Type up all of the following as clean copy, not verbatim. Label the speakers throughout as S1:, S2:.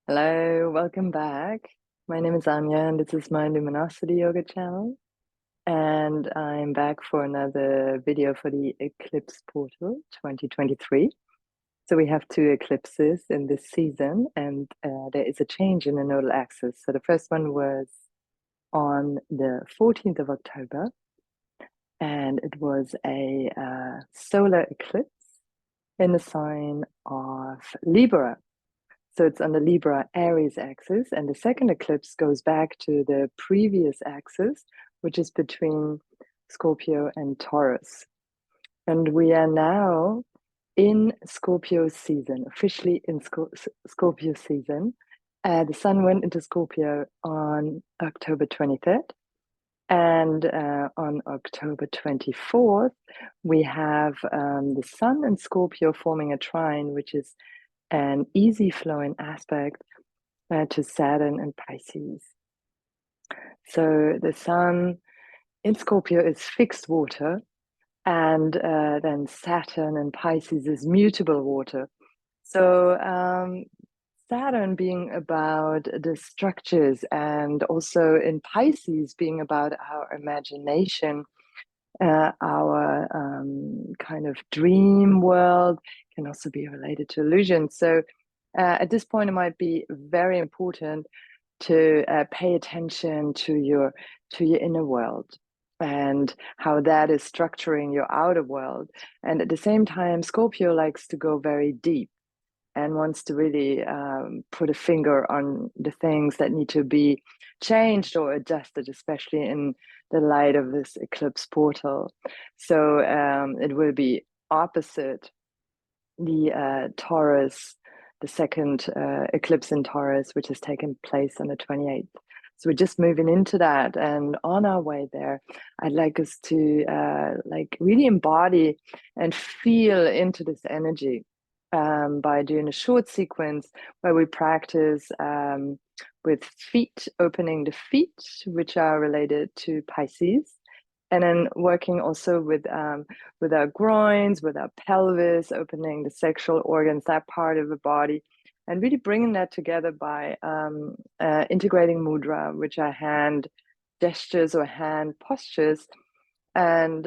S1: Hello, welcome back. My name is Anya, and this is my Luminosity yoga channel. And I'm back for another video for the Eclipse Portal 2023. So we have two eclipses in this season, and there is a change in the nodal axis. So the first one was on the 14th of October, and it was a solar eclipse in the sign of Libra. So it's on the Libra Aries axis, and the second eclipse goes back to the previous axis, which is between Scorpio and Taurus. And we are now in Scorpio season, officially in Scorpio season. The sun went into Scorpio on October 23rd. And on October 24th, we have the sun and Scorpio forming a trine, which is an easy flowing aspect to Saturn and Pisces. So the sun in Scorpio is fixed water, and then Saturn and Pisces is mutable water. So Saturn being about the structures, and also in Pisces being about our imagination, our kind of dream world, can also be related to illusion. So at this point, it might be very important to pay attention to your inner world and how that is structuring your outer world. And at the same time, Scorpio likes to go very deep and wants to really put a finger on the things that need to be changed or adjusted, especially in the light of this eclipse portal. So it will be opposite the Taurus, the second eclipse in Taurus, which has taken place on the 28th. So we're just moving into that, and on our way there, I'd like us to like really embody and feel into this energy by doing a short sequence where we practice with feet, opening the feet, which are related to Pisces, and then working also with our groins, with our pelvis, opening the sexual organs, that part of the body, and really bringing that together by integrating mudra, which are hand gestures or hand postures, and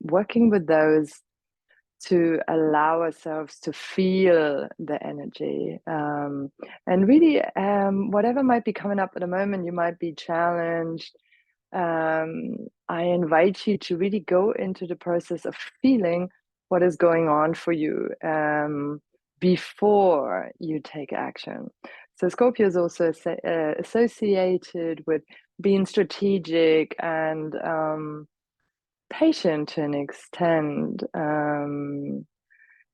S1: working with those to allow ourselves to feel the energy, and really whatever might be coming up at the moment. You might be challenged. I invite you to really go into the process of feeling what is going on for you before you take action. So Scorpio is also associated with being strategic and patient to an extent.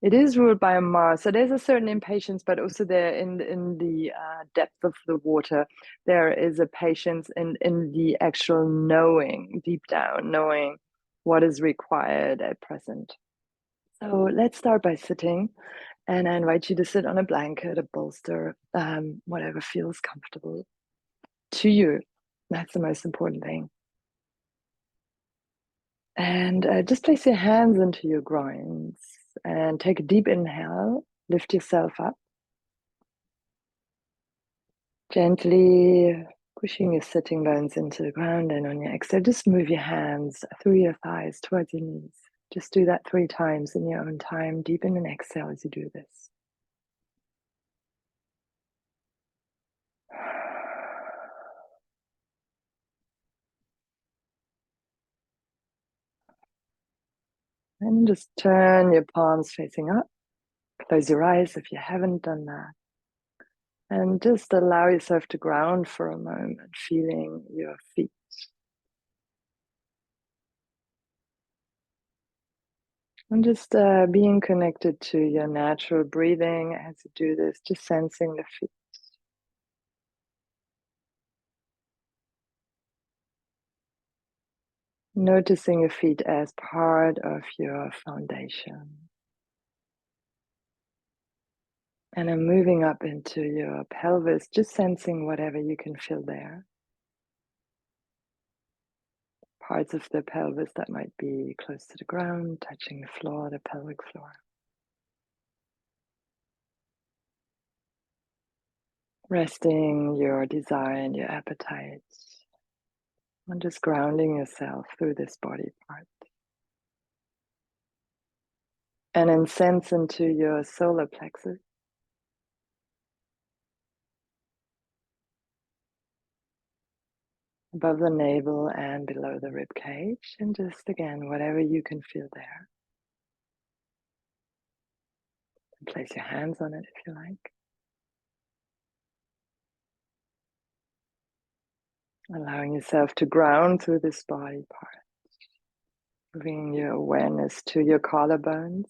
S1: It is ruled by a Mars, so there's a certain impatience, but also there in the depth of the water, there is a patience in the actual knowing, deep down, knowing what is required at present. So let's start by sitting, and I invite you to sit on a blanket, a bolster, whatever feels comfortable to you. That's the most important thing. And just place your hands into your groins and take a deep inhale. Lift yourself up. Gently pushing your sitting bones into the ground, and on your exhale, just move your hands through your thighs towards your knees. Just do that 3 times in your own time. Deepen and exhale as you do this. And just turn your palms facing up. Close your eyes if you haven't done that. And just allow yourself to ground for a moment, feeling your feet. And just being connected to your natural breathing as you do this, just sensing the feet. Noticing your feet as part of your foundation. And I'm moving up into your pelvis, just sensing whatever you can feel there. Parts of the pelvis that might be close to the ground, touching the floor, the pelvic floor. Resting your desire and your appetite, and just grounding yourself through this body part. And then sense into your solar plexus. Above the navel and below the rib cage, and just again, whatever you can feel there. And place your hands on it if you like. Allowing yourself to ground through this body part. Bringing your awareness to your collarbones.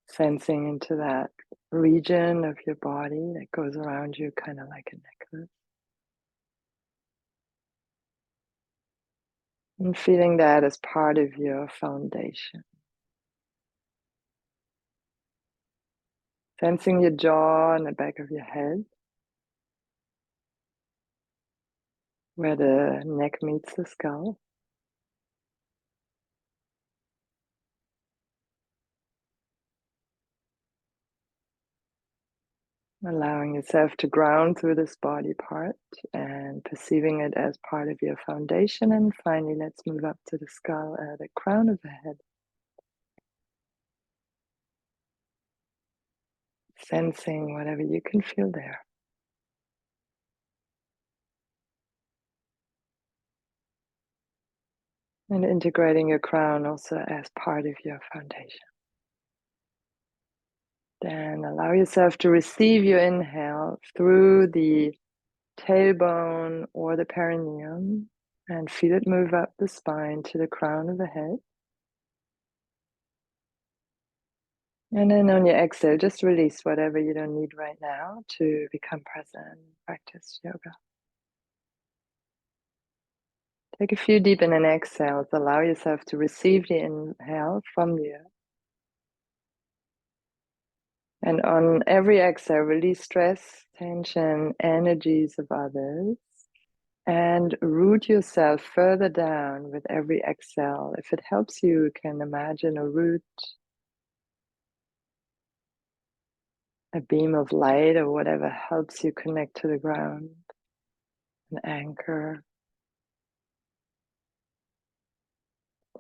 S1: Sensing into that region of your body that goes around you, kind of like a necklace. And feeling that as part of your foundation. Sensing your jaw and the back of your head, where the neck meets the skull. Allowing yourself to ground through this body part and perceiving it as part of your foundation. And finally, let's move up to the skull, the crown of the head. Sensing whatever you can feel there. And integrating your crown also as part of your foundation. Then allow yourself to receive your inhale through the tailbone or the perineum and feel it move up the spine to the crown of the head. And then on your exhale, just release whatever you don't need right now to become present, practice yoga. Take a few deep in and exhales. Allow yourself to receive the inhale from the earth. And on every exhale, release stress, tension, energies of others. And root yourself further down with every exhale. If it helps you, you can imagine a root, a beam of light, or whatever helps you connect to the ground, an anchor.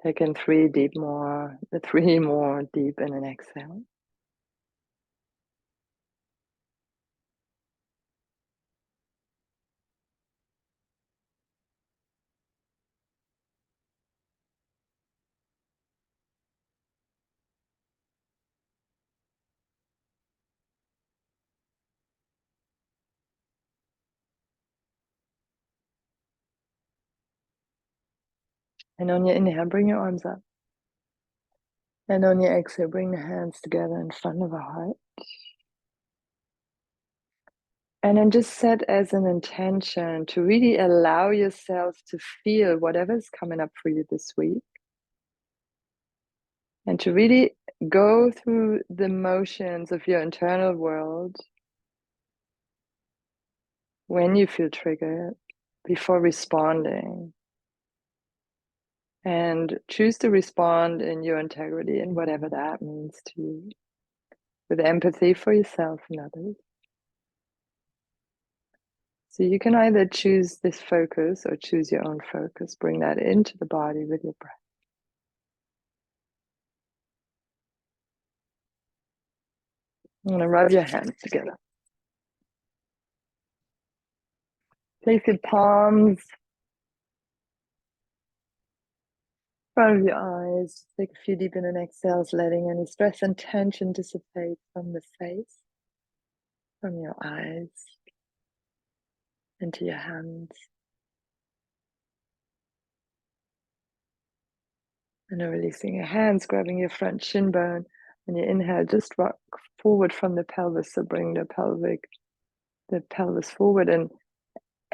S1: Take in three more deep in an exhale. And on your inhale, bring your arms up. And on your exhale, bring the hands together in front of the heart. And then just set as an intention to really allow yourself to feel whatever's coming up for you this week. And to really go through the motions of your internal world when you feel triggered before responding. And choose to respond in your integrity and whatever that means to you, with empathy for yourself and others. So you can either choose this focus or choose your own focus. Bring that into the body with your breath. I'm going to rub your hands together. Place your palms in front of your eyes. Take a few deep in and exhales, letting any stress and tension dissipate from the face, from your eyes, into your hands. And then releasing your hands, grabbing your front shin bone. When you inhale, just rock forward from the pelvis. So bring the pelvis forward, and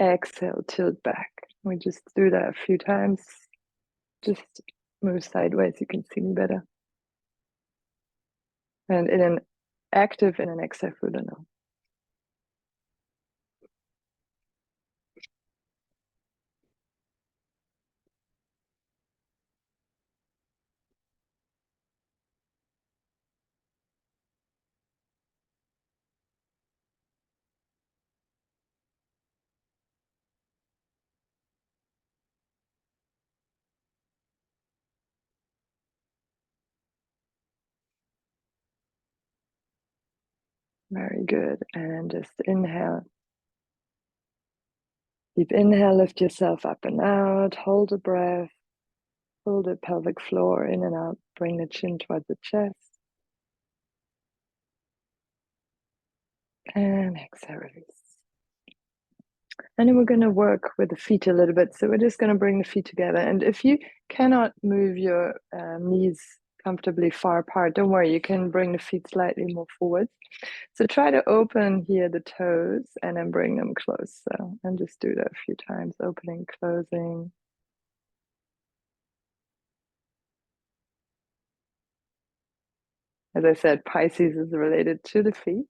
S1: exhale, tilt back. We just do that a few times. Just move sideways, you can see me better. And in an exhale through the nose. Very good. And just inhale. Deep inhale, lift yourself up and out. Hold the breath. Pull the pelvic floor in and out. Bring the chin towards the chest. And exhale, release. And then we're going to work with the feet a little bit. So we're just going to bring the feet together. And if you cannot move your knees comfortably far apart, don't worry, you can bring the feet slightly more forward. So try to open here the toes and then bring them close. So, and just do that a few times, opening, closing. As I said, Pisces is related to the feet.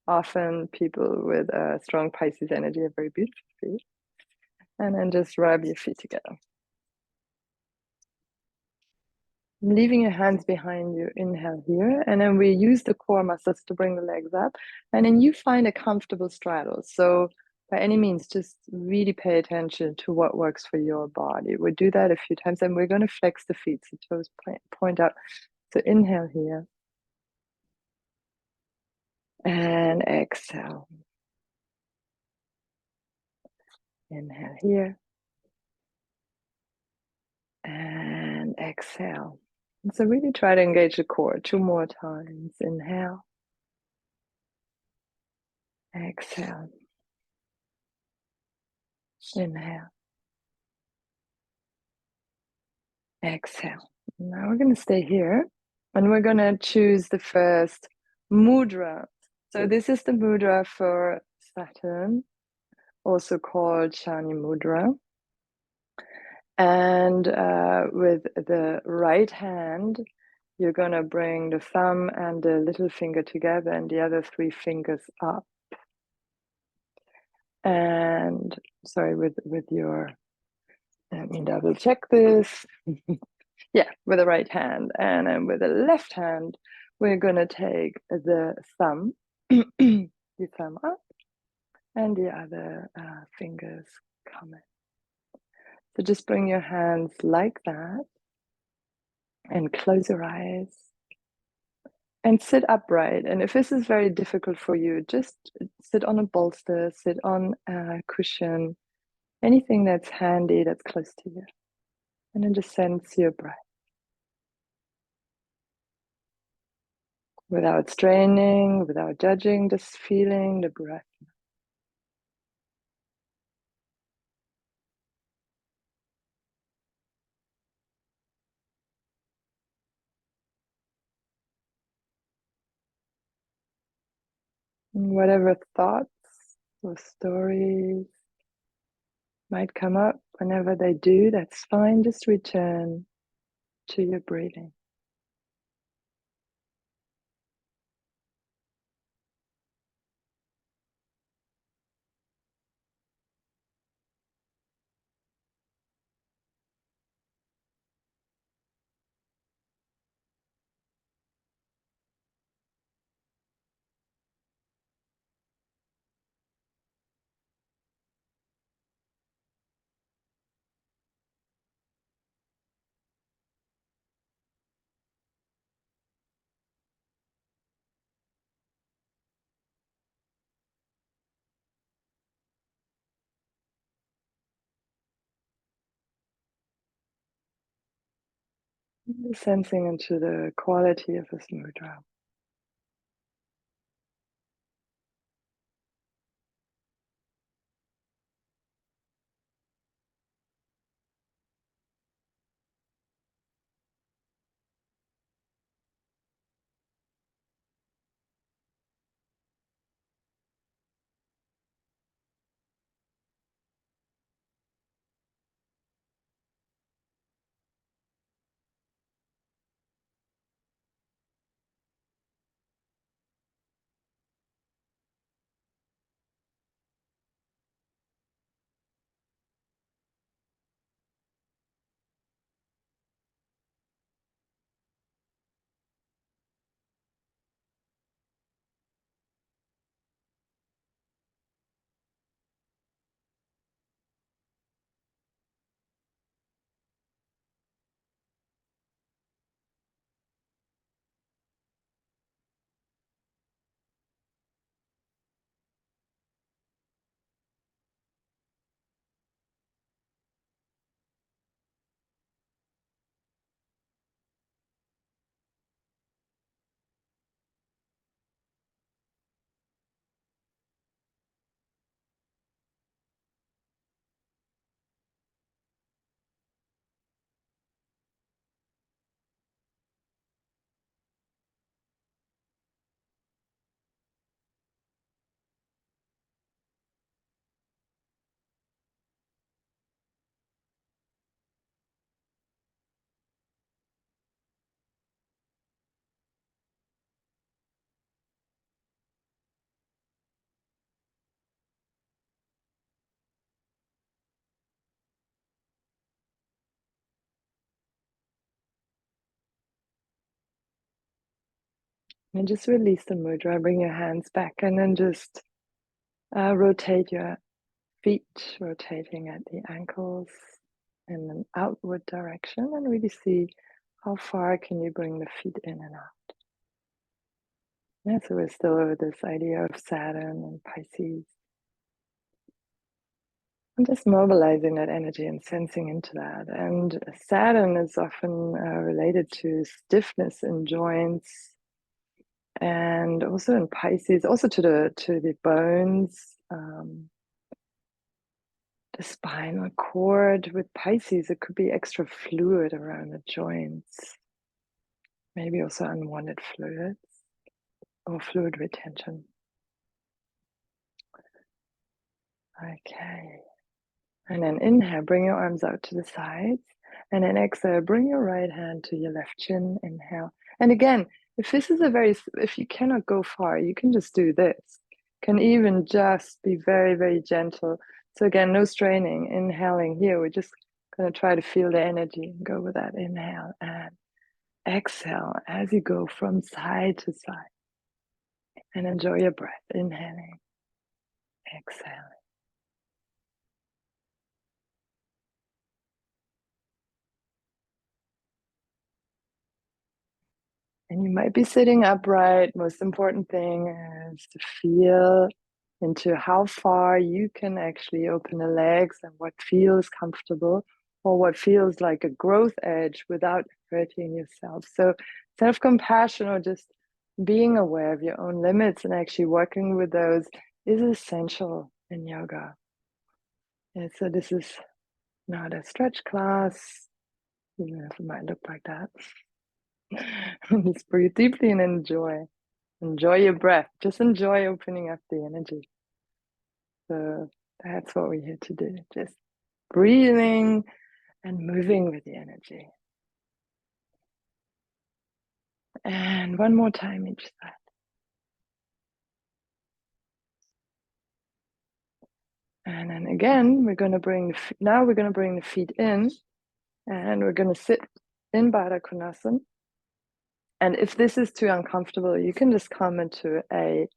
S1: Often people with a strong Pisces energy have very beautiful feet. And then just rub your feet together. Leaving your hands behind you, inhale here, and then we use the core muscles to bring the legs up, and then you find a comfortable straddle. So by any means, just really pay attention to what works for your body. We'll do that a few times, and we're going to flex the feet, so toes point out. So inhale here, and exhale. Inhale here, and exhale. And so really try to engage the core 2 more times. Inhale, exhale, inhale, exhale. Now we're going to stay here, and we're going to choose the first mudra. So this is the mudra for Saturn, also called Shani mudra. And with the right hand, you're going to bring the thumb and the little finger together and the other 3 fingers up. And sorry, with your, let me double check this. Yeah, with the right hand. And then with the left hand, we're going to take the thumb, the thumb up, and the other fingers come in. So just bring your hands like that and close your eyes and sit upright. And if this is very difficult for you, just sit on a bolster, sit on a cushion, anything that's handy, that's close to you. And then just sense your breath. Without straining, without judging, just feeling the breath. And whatever thoughts or stories might come up, whenever they do, that's fine. Just return to your breathing. Sensing into the quality of this mudra. And just release the mudra, bring your hands back, and then just rotate your feet, rotating at the ankles in an outward direction, and really see how far can you bring the feet in and out. Yeah, so we're still over this idea of Saturn and Pisces. I'm just mobilizing that energy and sensing into that. And Saturn is often related to stiffness in joints, and also in Pisces, also to the bones, the spinal cord. With Pisces, it could be extra fluid around the joints, maybe also unwanted fluids or fluid retention. Okay. And then inhale, bring your arms out to the sides. And then exhale, bring your right hand to your left chin. Inhale. And again, if you cannot go far, you can just do this. Can even just be very, very gentle. So again, no straining. Inhaling here, we're just going to try to feel the energy and go with that inhale. And exhale as you go from side to side. And enjoy your breath. Inhaling, exhaling. And you might be sitting upright. Most important thing is to feel into how far you can actually open the legs and what feels comfortable or what feels like a growth edge without hurting yourself. So self-compassion, or just being aware of your own limits and actually working with those, is essential in yoga. And so this is not a stretch class, even if it might look like that. Just breathe deeply and enjoy. Enjoy your breath. Just enjoy opening up the energy. So that's what we're here to do. Just breathing and moving with the energy. And one more time each side. And then again, we're going to bring the feet in, and we're going to sit in Baddha Konasana. And if this is too uncomfortable, you can just come into a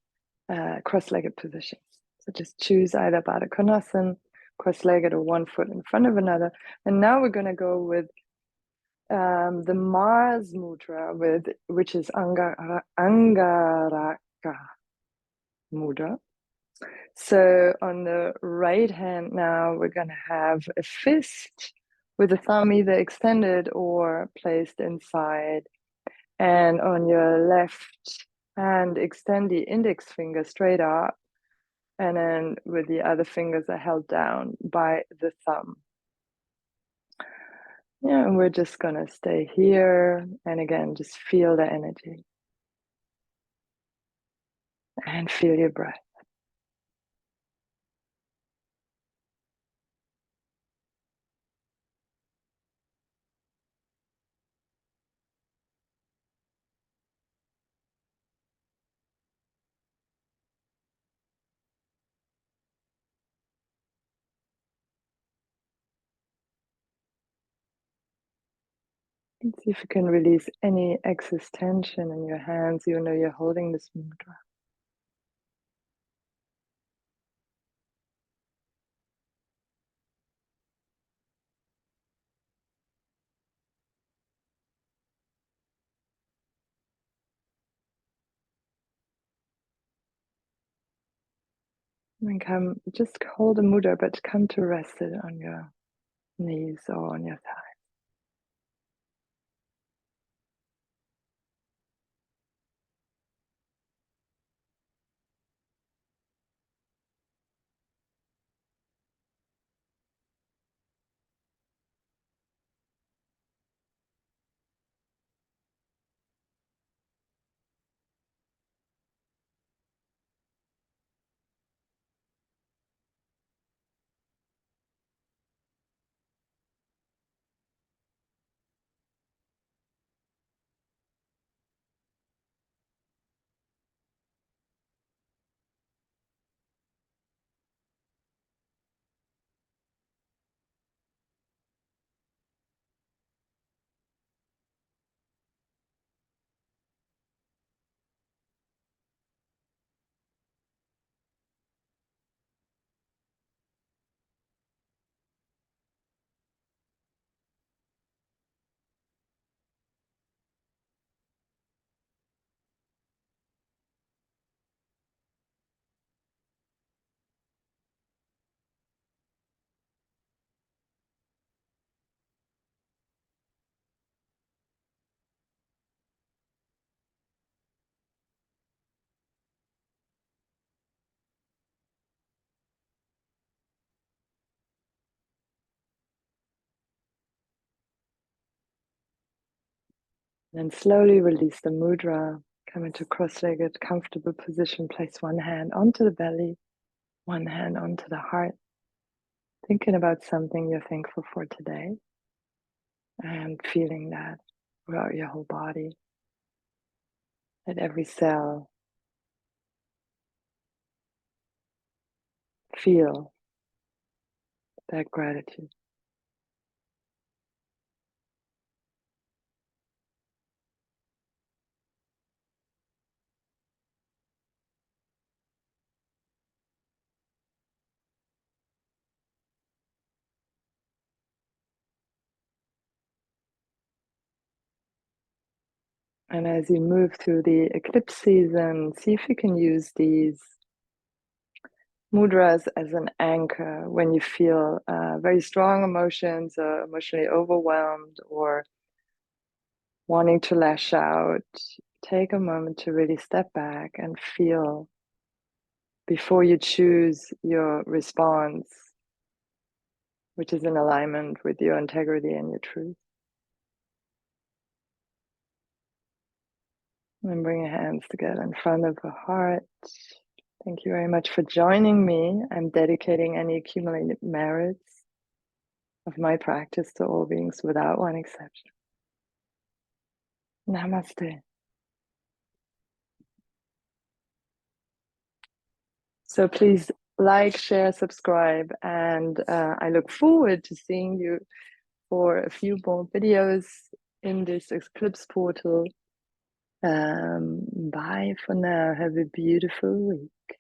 S1: cross-legged position. So just choose either Baddha Konasana, cross-legged, or one foot in front of another. And now we're going to go with the Mars mudra, which is Angaraka mudra. So on the right hand now, we're going to have a fist with the thumb either extended or placed inside. And on your left hand, extend the index finger straight up. And then with the other fingers are held down by the thumb. Yeah, and we're just going to stay here. And again, just feel the energy. And feel your breath. And see if you can release any excess tension in your hands, even though you're holding this mudra. And just hold the mudra, but come to rest it on your knees or on your thighs. And slowly release the mudra. Come into cross-legged, comfortable position. Place one hand onto the belly, one hand onto the heart. Thinking about something you're thankful for today and feeling that throughout your whole body, at every cell. Feel that gratitude. And as you move through the eclipse season, see if you can use these mudras as an anchor when you feel very strong emotions, or emotionally overwhelmed, or wanting to lash out. Take a moment to really step back and feel before you choose your response, which is in alignment with your integrity and your truth. And bring your hands together in front of the heart. Thank you very much for joining me. I'm dedicating any accumulated merits of my practice to all beings without one exception. Namaste. So please like, share, subscribe, and I look forward to seeing you for a few more videos in this Eclipse portal. Bye for now. Have a beautiful week.